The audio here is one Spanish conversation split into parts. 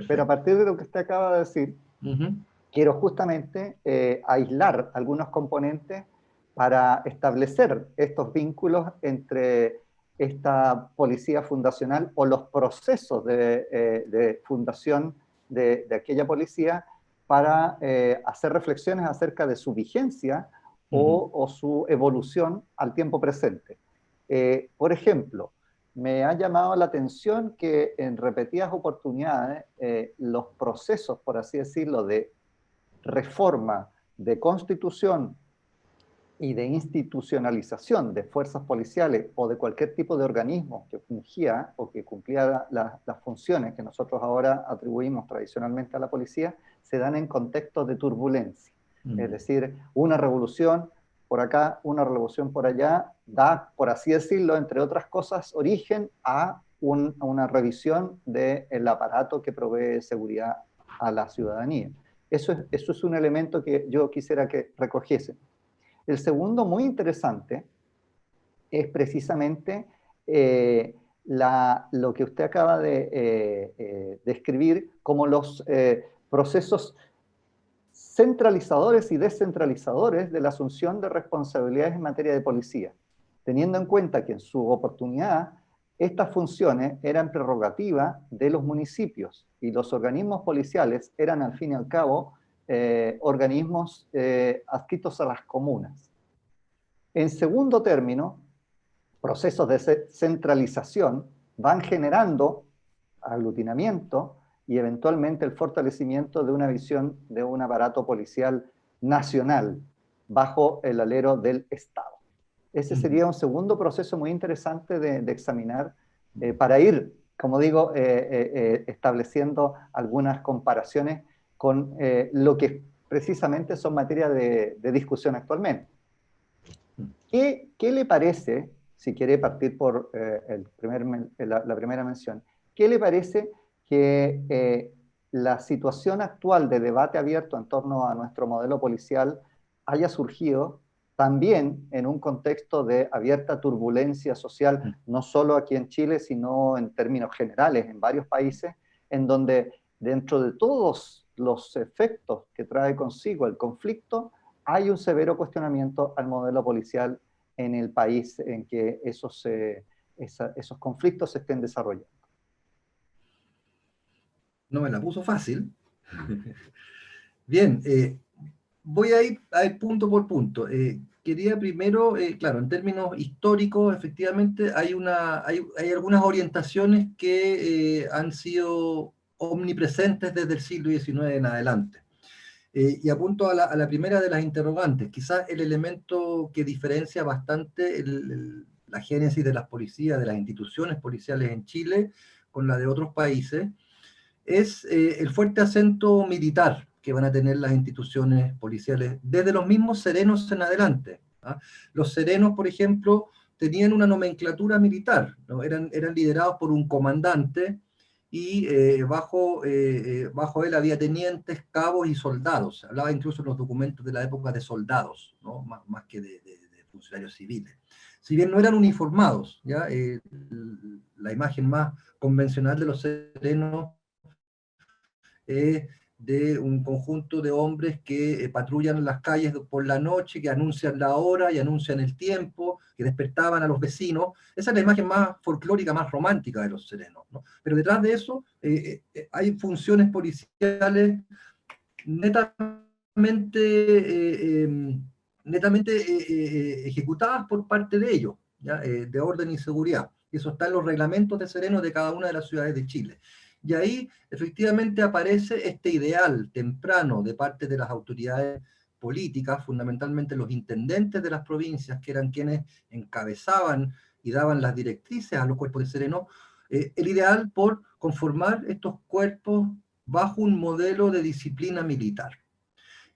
Pero a partir de lo que usted acaba de decir, quiero justamente aislar algunos componentes para establecer estos vínculos entre esta policía fundacional o los procesos de fundación de aquella policía para hacer reflexiones acerca de su vigencia o su evolución al tiempo presente. Por ejemplo, me ha llamado la atención que en repetidas oportunidades los procesos, por así decirlo, de reforma, de constitución y de institucionalización de fuerzas policiales o de cualquier tipo de organismo que fungía o que cumplía las funciones que nosotros ahora atribuimos tradicionalmente a la policía, se dan en contextos de turbulencia. Es decir, una revolución por acá, una revolución por allá, da, por así decirlo, entre otras cosas, origen a una revisión del aparato que provee seguridad a la ciudadanía. Eso es un elemento que yo quisiera que recogiese. El segundo, muy interesante, es precisamente lo que usted acaba de describir como los procesos centralizadores y descentralizadores de la asunción de responsabilidades en materia de policía, teniendo en cuenta que en su oportunidad estas funciones eran prerrogativa de los municipios y los organismos policiales eran al fin y al cabo organismos adscritos a las comunas. En segundo término, procesos de centralización van generando aglutinamiento y eventualmente el fortalecimiento de una visión de un aparato policial nacional bajo el alero del Estado. Ese sería un segundo proceso muy interesante de examinar para ir, como digo, estableciendo algunas comparaciones con lo que precisamente son materia de discusión actualmente. ¿Qué le parece, si quiere partir por la primera mención, qué le parece que la situación actual de debate abierto en torno a nuestro modelo policial haya surgido también en un contexto de abierta turbulencia social, no solo aquí en Chile, sino en términos generales en varios países, en donde dentro de todos los efectos que trae consigo el conflicto, hay un severo cuestionamiento al modelo policial en el país en que esos conflictos se estén desarrollando? No me la puso fácil. Bien, voy a ir punto por punto. Quería primero, claro, en términos históricos, efectivamente, hay algunas orientaciones que han sido omnipresentes desde el siglo XIX en adelante. Y apunto a la primera de las interrogantes. Quizás el elemento que diferencia bastante la génesis de las policías, de las instituciones policiales en Chile, con la de otros países, es el fuerte acento militar que van a tener las instituciones policiales desde los mismos serenos en adelante. ¿Ah? Los serenos, por ejemplo, tenían una nomenclatura militar, ¿no? Eran liderados por un comandante y bajo él había tenientes, cabos y soldados. Se hablaba incluso en los documentos de la época de soldados, ¿no? más que de funcionarios civiles. Si bien no eran uniformados, ¿ya? La imagen más convencional de los serenos de un conjunto de hombres que patrullan las calles por la noche, que anuncian la hora y anuncian el tiempo, que despertaban a los vecinos. Esa es la imagen más folclórica, más romántica de los serenos, ¿no? Pero detrás de eso hay funciones policiales netamente, ejecutadas por parte de ellos, ¿ya? De orden y seguridad. Y eso está en los reglamentos de serenos de cada una de las ciudades de Chile. Y ahí efectivamente aparece este ideal temprano de parte de las autoridades políticas, fundamentalmente los intendentes de las provincias, que eran quienes encabezaban y daban las directrices a los cuerpos de serenos, el ideal por conformar estos cuerpos bajo un modelo de disciplina militar.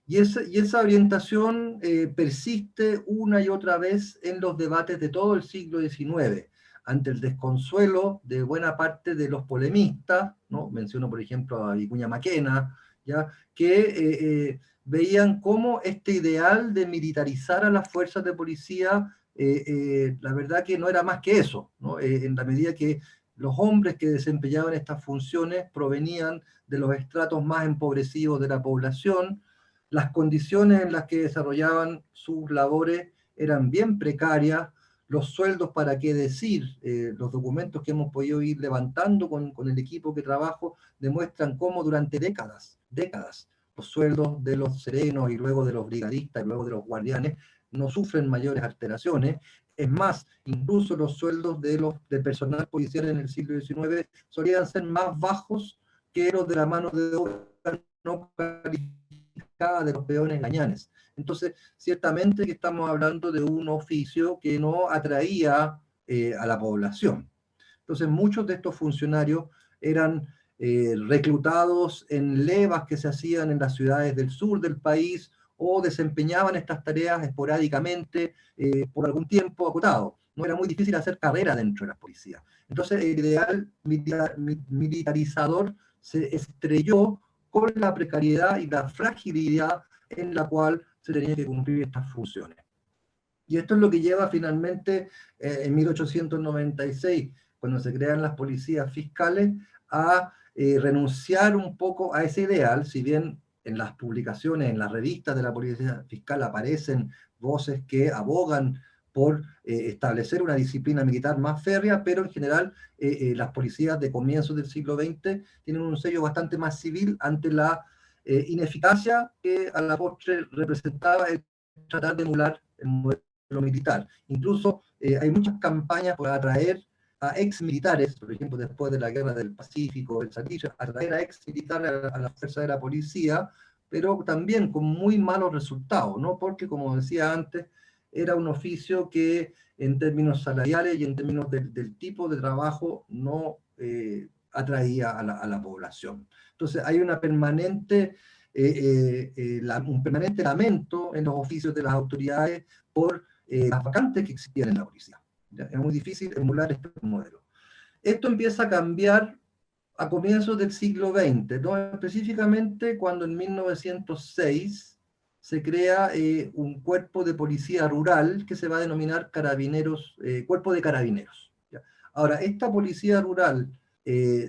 Y esa orientación persiste una y otra vez en los debates de todo el siglo XIX, ante el desconsuelo de buena parte de los polemistas, ¿no? Menciono por ejemplo a Vicuña Maquena, ¿ya? Que veían cómo este ideal de militarizar a las fuerzas de policía, la verdad que no era más que eso, ¿no? En la medida que los hombres que desempeñaban estas funciones provenían de los estratos más empobrecidos de la población, las condiciones en las que desarrollaban sus labores eran bien precarias, los sueldos, para qué decir, los documentos que hemos podido ir levantando con el equipo que trabajo demuestran cómo durante décadas, los sueldos de los serenos y luego de los brigadistas y luego de los guardianes no sufren mayores alteraciones. Es más, incluso los sueldos del personal policial en el siglo XIX solían ser más bajos que los de la mano de obra no calificada de los peones gañanes. Entonces, ciertamente que estamos hablando de un oficio que no atraía a la población. Entonces, muchos de estos funcionarios eran reclutados en levas que se hacían en las ciudades del sur del país o desempeñaban estas tareas esporádicamente por algún tiempo acotado. No era muy difícil hacer carrera dentro de las policías. Entonces, el ideal militarizador se estrelló con la precariedad y la fragilidad en la cual se tenían que cumplir estas funciones. Y esto es lo que lleva finalmente en 1896, cuando se crean las policías fiscales, a renunciar un poco a ese ideal, si bien en las publicaciones, en las revistas de la policía fiscal aparecen voces que abogan por establecer una disciplina militar más férrea, pero en general las policías de comienzos del siglo XX tienen un sello bastante más civil ante la ineficacia que a la postre representaba el tratar de emular el modelo militar. Incluso hay muchas campañas para atraer a ex militares, por ejemplo, después de la guerra del Pacífico, el Sandillo, atraer a ex militares a la fuerza de la policía, pero también con muy malos resultados, ¿no? Porque, como decía antes, era un oficio que en términos salariales y en términos del tipo de trabajo no atraía a la población. Entonces hay una permanente, un permanente lamento en los oficios de las autoridades por las vacantes que existían en la policía. ¿Ya? Es muy difícil emular este modelo. Esto empieza a cambiar a comienzos del siglo XX, ¿no? Específicamente cuando en 1906 se crea un cuerpo de policía rural que se va a denominar carabineros, cuerpo de carabineros. ¿Ya? Ahora, esta policía rural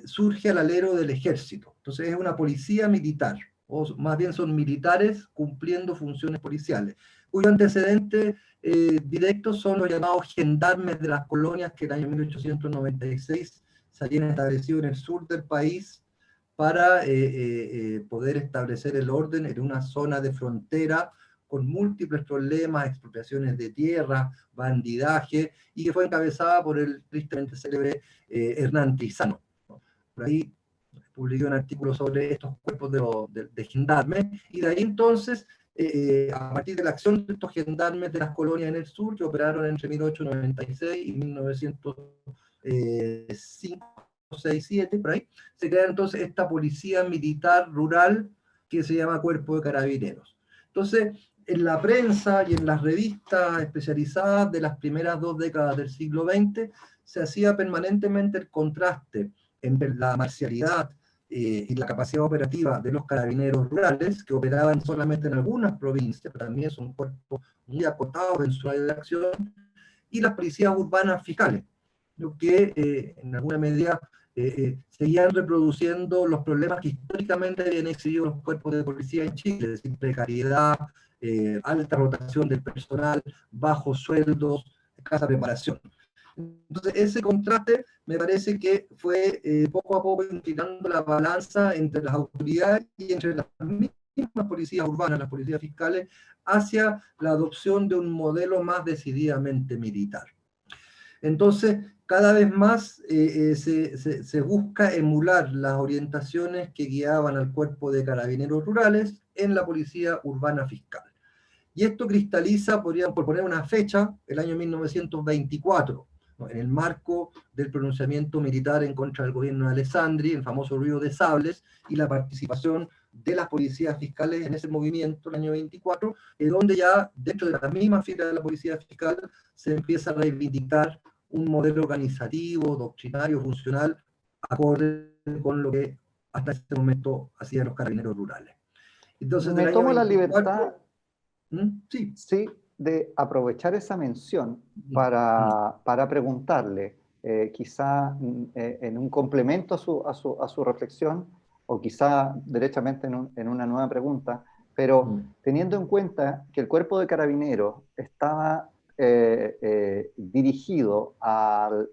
surge al alero del ejército, entonces es una policía militar, o más bien son militares cumpliendo funciones policiales, cuyo antecedente directos son los llamados gendarmes de las colonias que en el año 1896 se habían establecido en el sur del país para poder establecer el orden en una zona de frontera con múltiples problemas, expropiaciones de tierra, bandidaje, y que fue encabezada por el tristemente célebre Hernán Tristano. Por ahí publiqué un artículo sobre estos cuerpos de gendarmes, y de ahí entonces, a partir de la acción de estos gendarmes de las colonias en el sur, que operaron entre 1896 y 1905, 6, 7, por ahí, se crea entonces esta policía militar rural que se llama Cuerpo de Carabineros. Entonces, en la prensa y en las revistas especializadas de las primeras 2 décadas del siglo XX, se hacía permanentemente el contraste entre la marcialidad y la capacidad operativa de los carabineros rurales, que operaban solamente en algunas provincias, pero también son cuerpos muy acotados en su área de acción, y las policías urbanas fiscales, lo que en alguna medida seguían reproduciendo los problemas que históricamente habían exhibido los cuerpos de policía en Chile, es decir, precariedad, alta rotación del personal, bajos sueldos, escasa preparación. Entonces, ese contraste me parece que fue poco a poco inclinando la balanza entre las autoridades y entre las mismas policías urbanas, las policías fiscales, hacia la adopción de un modelo más decididamente militar. Entonces, cada vez más se busca emular las orientaciones que guiaban al cuerpo de carabineros rurales en la policía urbana fiscal. Y esto cristaliza, podríamos por poner una fecha, el año 1924, ¿no? En el marco del pronunciamiento militar en contra del gobierno de Alessandri, el famoso Río de Sables, y la participación de las policías fiscales en ese movimiento, el año 24, donde ya dentro de la misma fila de la policía fiscal se empieza a reivindicar un modelo organizativo, doctrinario, funcional, acorde con lo que hasta ese momento hacían los carabineros rurales. Entonces, del Me año tomo la libertad, 24, sí. sí, de aprovechar esa mención Mm. para preguntarle, quizá en un complemento a su reflexión, o quizá derechamente en una nueva pregunta, pero teniendo en cuenta que el Cuerpo de Carabineros estaba dirigido al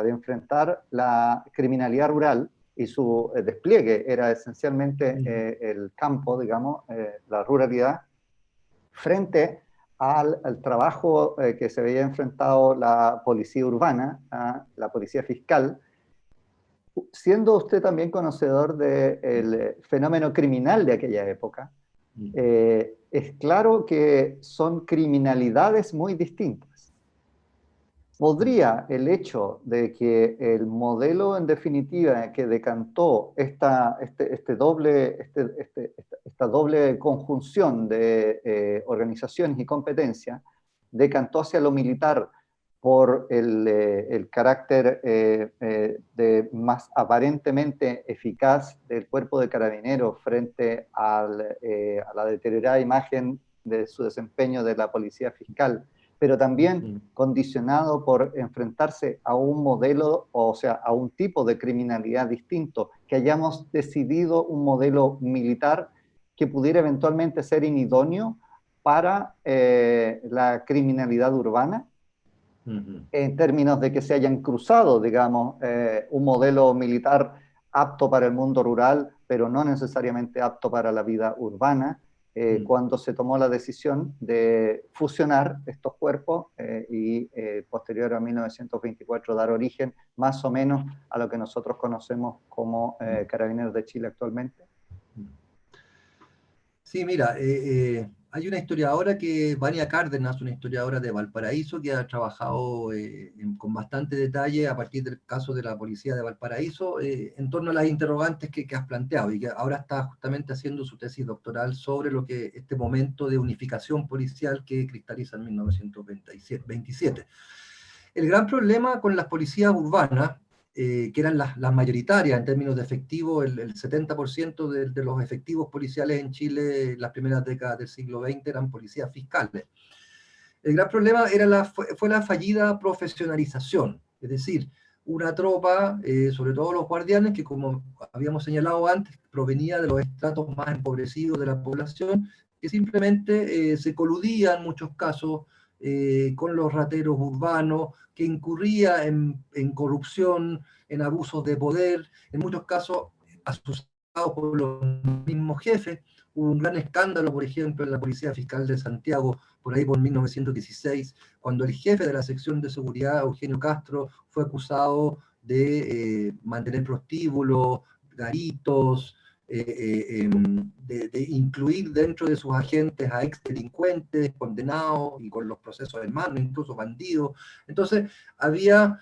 enfrentar la criminalidad rural, y su despliegue era esencialmente el campo, digamos, la ruralidad, frente al trabajo que se veía enfrentado la policía urbana, la policía fiscal. Siendo usted también conocedor del fenómeno criminal de aquella época, es claro que son criminalidades muy distintas. ¿Podría el hecho de que el modelo en definitiva que decantó esta doble conjunción de organizaciones y competencias, decantó hacia lo militar por el carácter más aparentemente eficaz del Cuerpo de Carabineros frente a la deteriorada imagen de su desempeño de la policía fiscal, pero también condicionado por enfrentarse a un modelo, o sea, a un tipo de criminalidad distinto, que hayamos decidido un modelo militar que pudiera eventualmente ser inidóneo para la criminalidad urbana, en términos de que se hayan cruzado, digamos, un modelo militar apto para el mundo rural, pero no necesariamente apto para la vida urbana, cuando se tomó la decisión de fusionar estos cuerpos y posterior a 1924 dar origen más o menos a lo que nosotros conocemos como Carabineros de Chile actualmente. Sí, mira, hay una historiadora Vania Cárdenas, una historiadora de Valparaíso, que ha trabajado con bastante detalle a partir del caso de la policía de Valparaíso, en torno a las interrogantes que has planteado, y que ahora está justamente haciendo su tesis doctoral sobre este momento de unificación policial que cristaliza en 1927. El gran problema con las policías urbanas, que eran las mayoritarias en términos de efectivo, el 70% de los efectivos policiales en Chile en las primeras décadas del siglo XX eran policías fiscales. El gran problema fue la fallida profesionalización, es decir, una tropa, sobre todo los guardianes, que como habíamos señalado antes, provenía de los estratos más empobrecidos de la población, que simplemente se coludían en muchos casos con los rateros urbanos, que incurría en corrupción, en abusos de poder, en muchos casos asociados por los mismos jefes. Hubo un gran escándalo, por ejemplo, en la Policía Fiscal de Santiago, por ahí por 1916, cuando el jefe de la sección de seguridad, Eugenio Castro, fue acusado de mantener prostíbulos, garitos, de incluir dentro de sus agentes a exdelincuentes, condenados y con los procesos en mano, incluso bandidos. Entonces, había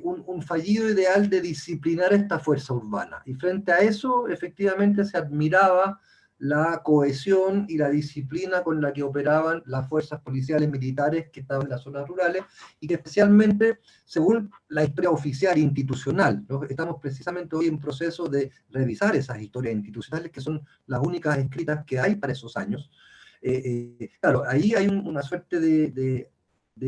un fallido ideal de disciplinar esta fuerza urbana. Y frente a eso, efectivamente, se admiraba la cohesión y la disciplina con la que operaban las fuerzas policiales militares que estaban en las zonas rurales, y que especialmente, según la historia oficial institucional, ¿no? Estamos precisamente hoy en proceso de revisar esas historias institucionales, que son las únicas escritas que hay para esos años. Claro, ahí hay una suerte de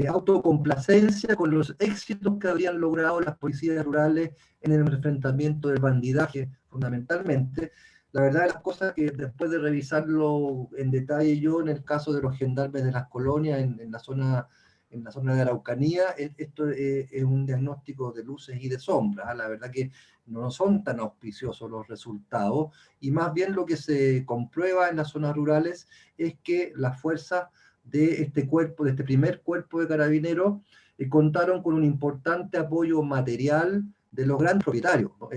autocomplacencia con los éxitos que habrían logrado las policías rurales en el enfrentamiento del bandidaje, fundamentalmente. La verdad de las cosas que después de revisarlo en detalle yo, en el caso de los gendarmes de las colonias en la zona de Araucanía, esto es un diagnóstico de luces y de sombras. La verdad que no son tan auspiciosos los resultados, y más bien lo que se comprueba en las zonas rurales es que las fuerzas de este cuerpo, de este primer cuerpo de carabineros, contaron con un importante apoyo material de los grandes propietarios, ¿no?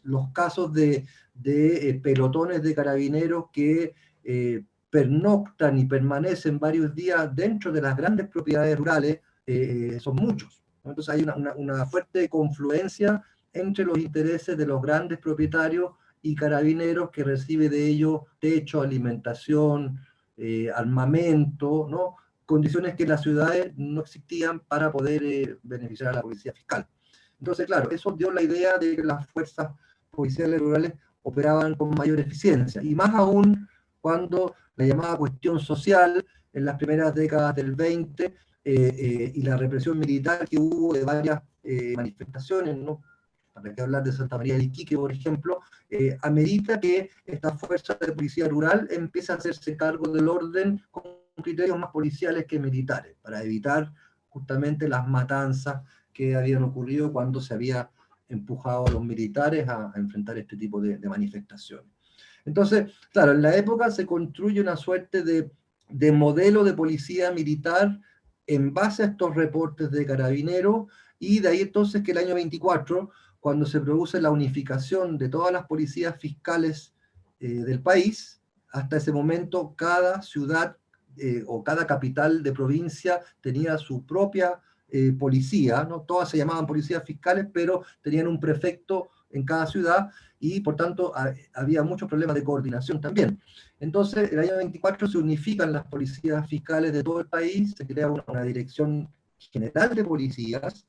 Los casos de pelotones de carabineros que pernoctan y permanecen varios días dentro de las grandes propiedades rurales son muchos, ¿no? Entonces hay una fuerte confluencia entre los intereses de los grandes propietarios y carabineros, que recibe de ellos techo, alimentación, armamento, ¿no? Condiciones que en las ciudades no existían para poder beneficiar a la policía fiscal. Entonces, claro, eso dio la idea de que las fuerzas policiales rurales operaban con mayor eficiencia, y más aún cuando la llamada cuestión social en las primeras décadas del 20 y la represión militar que hubo de varias manifestaciones, ¿no? Para qué hablar de Santa María de Iquique, por ejemplo, amerita que esta fuerza de policía rural empiece a hacerse cargo del orden con criterios más policiales que militares, para evitar justamente las matanzas que habían ocurrido cuando se había empujado a los militares a enfrentar este tipo de manifestaciones. Entonces, claro, en la época se construye una suerte de modelo de policía militar en base a estos reportes de Carabineros, y de ahí entonces que el año 24, cuando se produce la unificación de todas las policías fiscales del país, hasta ese momento cada ciudad o cada capital de provincia tenía su propia policía, ¿no? Todas se llamaban policías fiscales, pero tenían un prefecto en cada ciudad, y por tanto había muchos problemas de coordinación también. Entonces, el año 24 se unifican las policías fiscales de todo el país, se crea una dirección general de policías,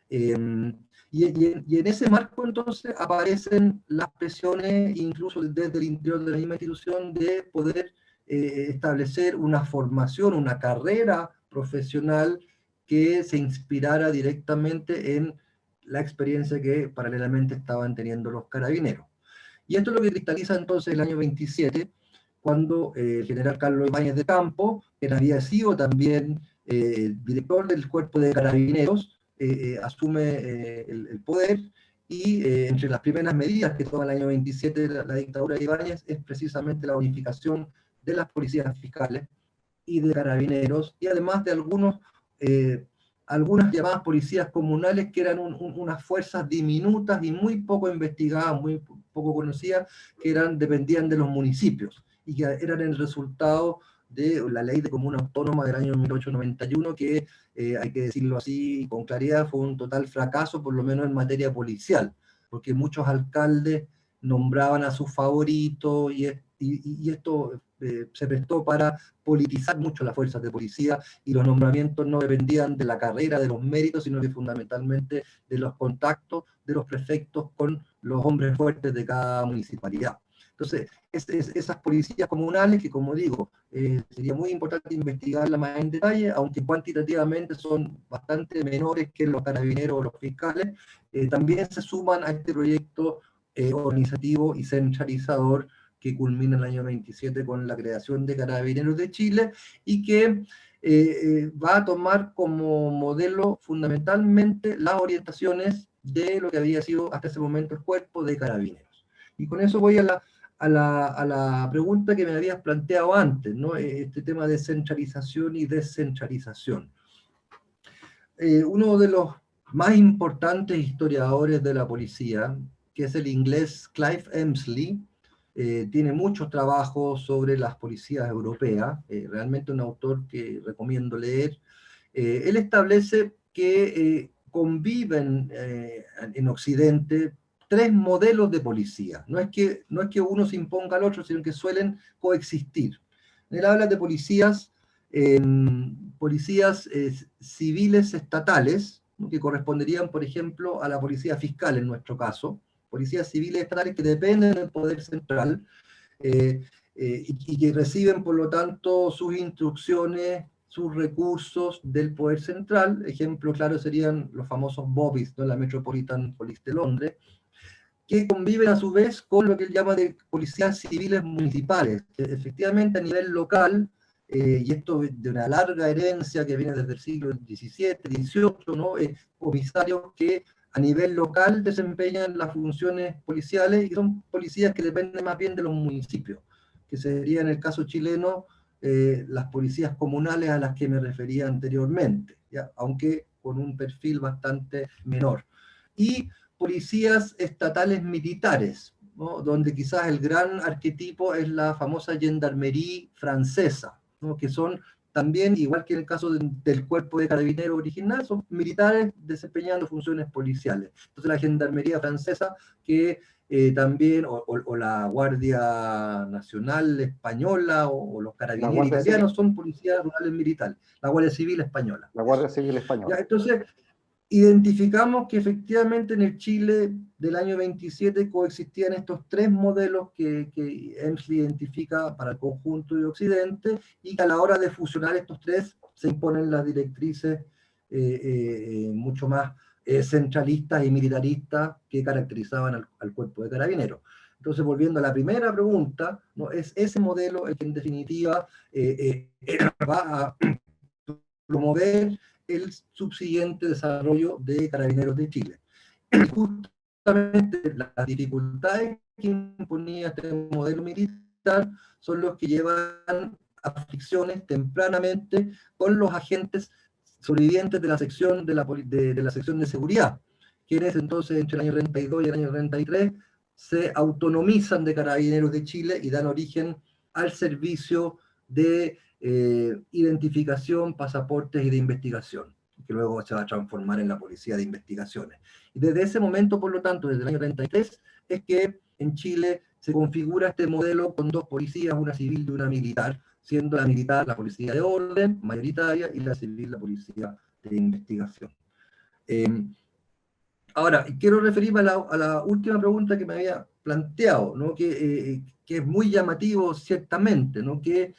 y en ese marco entonces aparecen las presiones, incluso desde el interior de la misma institución, de poder establecer una formación, una carrera profesional que se inspirara directamente en la experiencia que paralelamente estaban teniendo los carabineros. Y esto es lo que cristaliza entonces el año 27, cuando el general Carlos Ibáñez de Campo, quien había sido también director del cuerpo de carabineros, asume el poder, y entre las primeras medidas que toma el año 27 la dictadura de Ibáñez es precisamente la unificación de las policías fiscales y de carabineros, y además de algunas llamadas policías comunales, que eran unas fuerzas diminutas y muy poco investigadas, muy poco conocidas, que dependían de los municipios, y que eran el resultado de la ley de comuna autónoma del año 1891, que hay que decirlo así con claridad, fue un total fracaso, por lo menos en materia policial, porque muchos alcaldes nombraban a sus favoritos, y esto se prestó para politizar mucho las fuerzas de policía, y los nombramientos no dependían de la carrera, de los méritos, sino que fundamentalmente de los contactos de los prefectos con los hombres fuertes de cada municipalidad. Entonces, esas policías comunales, que como digo, sería muy importante investigarlas más en detalle, aunque cuantitativamente son bastante menores que los carabineros o los fiscales, también se suman a este proyecto organizativo y centralizador que culmina en el año 27 con la creación de Carabineros de Chile, y que va a tomar como modelo fundamentalmente las orientaciones de lo que había sido hasta ese momento el cuerpo de Carabineros. Y con eso voy a la pregunta que me habías planteado antes, ¿no? Este tema de centralización y descentralización. Uno de los más importantes historiadores de la policía, que es el inglés Clive Emslie, tiene muchos trabajos sobre las policías europeas, realmente un autor que recomiendo leer. Él establece que conviven en Occidente tres modelos de policía. No es que uno se imponga al otro, sino que suelen coexistir. Él habla de policías civiles estatales, ¿no? Que corresponderían, por ejemplo, a la policía fiscal en nuestro caso, policías civiles estatales que dependen del poder central, y que reciben, por lo tanto, sus instrucciones, sus recursos del poder central. Ejemplo claro serían los famosos BOPIS, ¿no? La Metropolitan Police de Londres, que conviven a su vez con lo que él llama de policías civiles municipales, que efectivamente a nivel local, y esto de una larga herencia que viene desde el siglo XVII, XVIII, ¿no? Comisarios que a nivel local desempeñan las funciones policiales, y son policías que dependen más bien de los municipios, que sería en el caso chileno las policías comunales a las que me refería anteriormente, ¿ya? Aunque con un perfil bastante menor. Y policías estatales militares, ¿no? Donde quizás el gran arquetipo es la famosa gendarmerie francesa, ¿no? Que son también, igual que en el caso del cuerpo de carabineros original, son militares desempeñando funciones policiales. Entonces la gendarmería francesa, que también, o la Guardia Nacional Española, o los carabineros italianos, son policías rurales militares, la Guardia Civil Española. La Guardia Civil Española. Ya, entonces, identificamos que efectivamente en el Chile del año 27 coexistían estos tres modelos que Emslie identifica para el conjunto de Occidente, y que a la hora de fusionar estos tres se imponen las directrices mucho más centralistas y militaristas que caracterizaban al cuerpo de carabineros. Entonces, volviendo a la primera pregunta, ¿no? Es ese modelo el que en definitiva va a promover el subsiguiente desarrollo de Carabineros de Chile. Y justamente las dificultades que imponía este modelo militar son los que llevan a fricciones tempranamente con los agentes sobrevivientes de la sección de la sección de seguridad, quienes entonces entre el año 32 y el año 33 se autonomizan de Carabineros de Chile y dan origen al servicio de identificación, pasaportes y de investigación, que luego se va a transformar en la Policía de Investigaciones. Y desde ese momento, por lo tanto, desde el año 33, es que en Chile se configura este modelo con dos policías, una civil y una militar, siendo la militar la policía de orden mayoritaria y la civil la policía de investigación. Ahora, quiero referirme a la última pregunta que me había planteado, ¿no? Que es muy llamativo ciertamente, ¿no? Que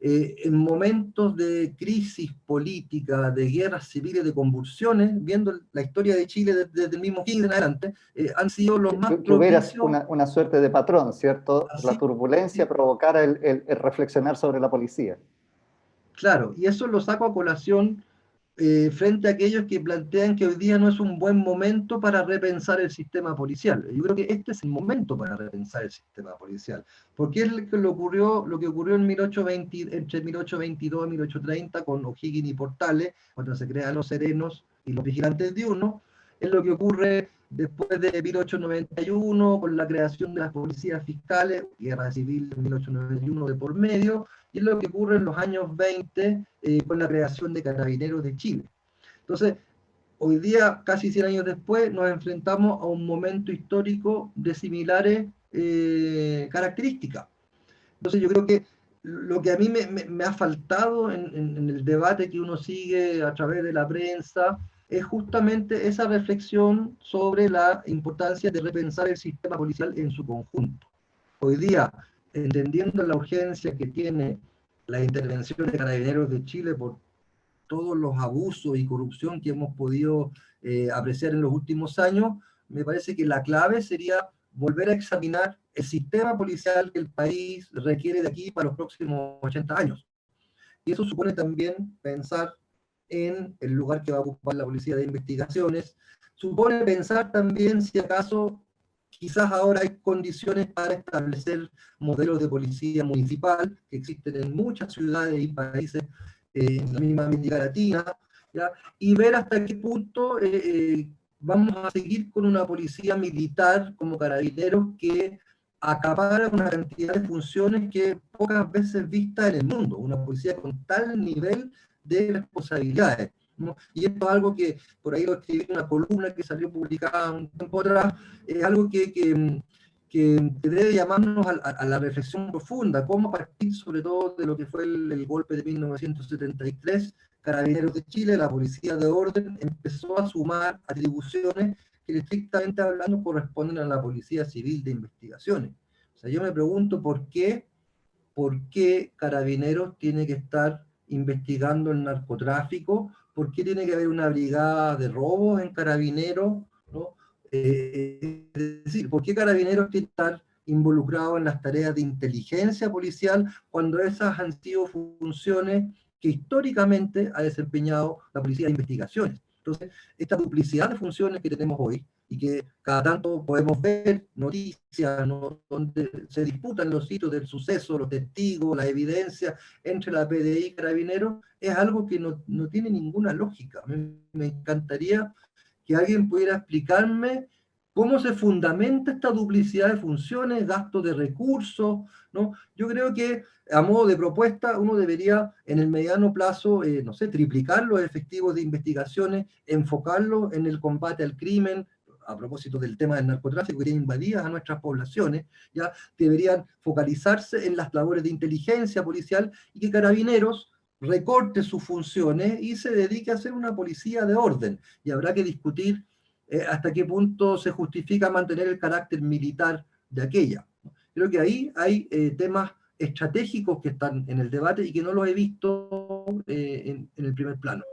en momentos de crisis política, de guerras civiles, de convulsiones, viendo la historia de Chile desde el mismo 15 en adelante, han sido los más Que hubieras propicios. una suerte de patrón, ¿cierto? La Así, turbulencia provocara el reflexionar sobre la policía. claro, y eso lo saco a colación frente a aquellos que plantean que hoy día no es un buen momento para repensar el sistema policial. Yo creo que este es el momento para repensar el sistema policial, porque es lo que ocurrió en 1820, entre 1822 y 1830 con O'Higgins y Portales, cuando se crean los serenos y los vigilantes diurnos, es lo que ocurre después de 1891 con la creación de las policías fiscales, guerra civil en 1891 de por medio, y es lo que ocurre en los años 20 con la creación de Carabineros de Chile. Entonces, hoy día, casi 100 años después, nos enfrentamos a un momento histórico de similares características. Entonces, yo creo que lo que a mí me ha faltado en el debate que uno sigue a través de la prensa es justamente esa reflexión sobre la importancia de repensar el sistema policial en su conjunto. Hoy día, entendiendo la urgencia que tiene la intervención de Carabineros de Chile por todos los abusos y corrupción que hemos podido apreciar en los últimos años, me parece que la clave sería volver a examinar el sistema policial que el país requiere de aquí para los próximos 80 años. Y eso supone también pensar en el lugar que va a ocupar la Policía de Investigaciones, supone pensar también si acaso quizás ahora hay condiciones para establecer modelos de policía municipal que existen en muchas ciudades y países en la misma América Latina, ¿ya? Y ver hasta qué punto vamos a seguir con una policía militar como Carabineros que acapara una cantidad de funciones que pocas veces vistas en el mundo, una policía con tal nivel de responsabilidades, ¿no? Y esto es algo que por ahí lo escribí en una columna que salió publicada un tiempo atrás, es algo que debe llamarnos a la reflexión profunda, cómo a partir sobre todo de lo que fue el golpe de 1973, Carabineros de Chile, la policía de orden, empezó a sumar atribuciones que estrictamente hablando corresponden a la Policía Civil de Investigaciones. O sea, yo me pregunto por qué Carabineros tiene que estar investigando el narcotráfico, por qué tiene que haber una brigada de robos en Carabineros, ¿no? Es decir, ¿por qué Carabineros tiene que estar involucrado en las tareas de inteligencia policial cuando esas han sido funciones que históricamente ha desempeñado la Policía de Investigaciones? Entonces, esta duplicidad de funciones que tenemos hoy y que cada tanto podemos ver noticias, ¿no?, donde se disputan los sitios del suceso, los testigos, la evidencia entre la PDI y Carabineros, es algo que no tiene ninguna lógica. Me encantaría que alguien pudiera explicarme cómo se fundamenta esta duplicidad de funciones, gasto de recursos, ¿no? Yo creo que a modo de propuesta uno debería en el mediano plazo, no sé, triplicar los efectivos de investigaciones, enfocarlos en el combate al crimen, a propósito del tema del narcotráfico que tiene invadidas a nuestras poblaciones, ya deberían focalizarse en las labores de inteligencia policial y que Carabineros recorte sus funciones y se dedique a ser una policía de orden. Y habrá que discutir hasta qué punto se justifica mantener el carácter militar de aquella. Creo que ahí hay temas estratégicos que están en el debate y que no los he visto en el primer plano.